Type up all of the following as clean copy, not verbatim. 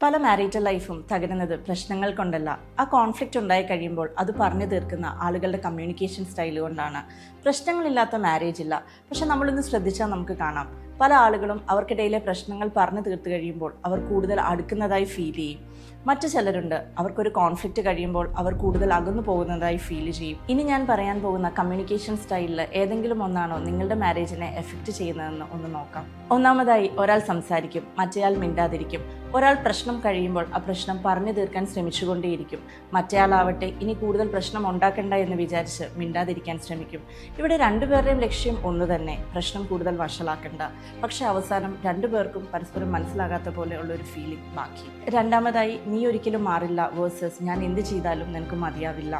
പല മാരിറ്റൽ ലൈഫും തകരുന്നത് പ്രശ്നങ്ങൾ കൊണ്ടല്ല, ആ കോൺഫ്ലിക്റ്റ് ഉണ്ടായി കഴിയുമ്പോൾ അത് പറഞ്ഞു തീർക്കുന്ന ആളുകളുടെ കമ്മ്യൂണിക്കേഷൻ സ്റ്റൈൽ കൊണ്ടാണ്. പ്രശ്നങ്ങളില്ലാത്ത മാരേജ് ഇല്ല. പക്ഷെ നമ്മളൊന്ന് ശ്രദ്ധിച്ചാൽ നമുക്ക് കാണാം, പല ആളുകളും അവർക്കിടയിലെ പ്രശ്നങ്ങൾ പറഞ്ഞു തീർത്ത് കഴിയുമ്പോൾ അവർ കൂടുതൽ അടുക്കുന്നതായി ഫീൽ ചെയ്യും. മറ്റു ചിലരുണ്ട്, അവർക്കൊരു കോൺഫ്ലിക്റ്റ് കഴിയുമ്പോൾ അവർ കൂടുതൽ അകന്നു പോകുന്നതായി ഫീൽ ചെയ്യും. ഇനി ഞാൻ പറയാൻ പോകുന്ന കമ്മ്യൂണിക്കേഷൻ സ്റ്റൈലിൽ ഏതെങ്കിലും ഒന്നാണോ നിങ്ങളുടെ മാരേജിനെ എഫക്റ്റ് ചെയ്യുന്നതെന്ന് ഒന്ന് നോക്കാം. ഒന്നാമതായി, ഒരാൾ സംസാരിക്കും, മറ്റേയാൾ മിണ്ടാതിരിക്കും. ഒരാൾ പ്രശ്നം കഴിയുമ്പോൾ ആ പ്രശ്നം പറഞ്ഞു തീർക്കാൻ ശ്രമിച്ചുകൊണ്ടേയിരിക്കും. മറ്റേയാളാവട്ടെ ഇനി കൂടുതൽ പ്രശ്നം ഉണ്ടാക്കണ്ട എന്ന് വിചാരിച്ച് മിണ്ടാതിരിക്കാൻ ശ്രമിക്കും. ഇവിടെ രണ്ടുപേരുടെയും ലക്ഷ്യം ഒന്ന് തന്നെ, പ്രശ്നം കൂടുതൽ വഷളാക്കണ്ട. പക്ഷെ അവസാനം രണ്ടുപേർക്കും പരസ്പരം മനസ്സിലാകാത്ത പോലെ ഉള്ളൊരു ഫീലിംഗ് ബാക്കി. രണ്ടാമതായി, നീ ഒരിക്കലും മാറില്ല വേഴ്സസ് ഞാൻ എന്ത് ചെയ്താലും നിനക്ക് മതിയാവില്ല.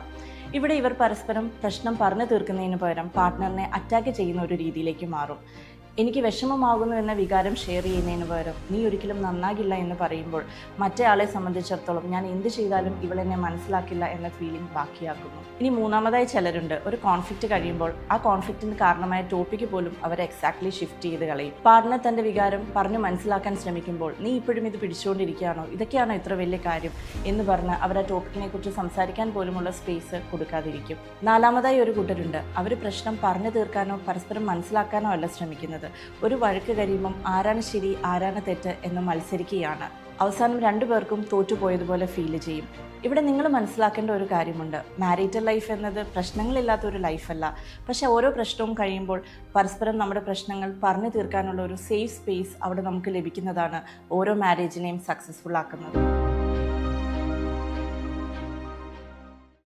ഇവിടെ ഇവർ പരസ്പരം പ്രശ്നം പറഞ്ഞു തീർക്കുന്നതിന് പകരം പാർട്ട്ണറിനെ അറ്റാക്ക് ചെയ്യുന്ന ഒരു രീതിയിലേക്ക് മാറും. എനിക്ക് വിഷമമാകുന്നു എന്ന വികാരം ഷെയർ ചെയ്യുന്നതിന് പകരം നീ ഒരിക്കലും നന്നാകില്ല എന്ന് പറയുമ്പോൾ മറ്റേ ആളെ സംബന്ധിച്ചിടത്തോളം ഞാൻ എന്ത് ചെയ്താലും ഇവളെന്നെ മനസ്സിലാക്കില്ല എന്ന ഫീലിംഗ് ബാക്കിയാക്കുന്നു. ഇനി മൂന്നാമതായി ചിലരുണ്ട്, ഒരു കോൺഫ്ലിക്റ്റ് കഴിയുമ്പോൾ ആ കോൺഫ്ലിക്റ്റിന് കാരണമായ ടോപ്പിക്ക് പോലും അവർ എക്സാക്ട്ലി ഷിഫ്റ്റ് ചെയ്ത് കളയും. പാർട്ട്ണർ തൻ്റെ വികാരം പറഞ്ഞു മനസ്സിലാക്കാൻ ശ്രമിക്കുമ്പോൾ നീ ഇപ്പോഴും ഇത് പിടിച്ചുകൊണ്ടിരിക്കുകയാണോ, ഇതൊക്കെയാണോ ഇത്ര വലിയ കാര്യം എന്ന് പറഞ്ഞ് അവർ ആ ടോപ്പിക്കിനെ കുറിച്ച് സംസാരിക്കാൻ പോലുമുള്ള സ്പേസ് കൊടുക്കാതിരിക്കും. നാലാമതായി ഒരു കൂട്ടരുണ്ട്, അവർ പ്രശ്നം പറഞ്ഞു തീർക്കാനോ പരസ്പരം മനസ്സിലാക്കാനോ അല്ല ശ്രമിക്കുന്നത്. ഒരു വഴക്ക് കഴിയുമ്പം ആരാണ് ശരി ആരാണ് തെറ്റ് എന്ന് മത്സരിക്കുകയാണ്. അവസാനം രണ്ടുപേർക്കും തോറ്റുപോയതുപോലെ ഫീൽ ചെയ്യും. ഇവിടെ നിങ്ങൾ മനസ്സിലാക്കേണ്ട ഒരു കാര്യമുണ്ട്, മാരിറ്റൽ ലൈഫ് എന്നത് പ്രശ്നങ്ങളില്ലാത്ത ഒരു ലൈഫല്ല. പക്ഷെ ഓരോ പ്രശ്നവും കഴിയുമ്പോൾ പരസ്പരം നമ്മുടെ പ്രശ്നങ്ങൾ പറഞ്ഞു തീർക്കാനുള്ള ഒരു സേഫ് സ്പേസ് അവിടെ നമുക്ക് ലഭിക്കുന്നതാണ് ഓരോ മാരേജിനെയും സക്സസ്ഫുൾ ആക്കുന്നത്.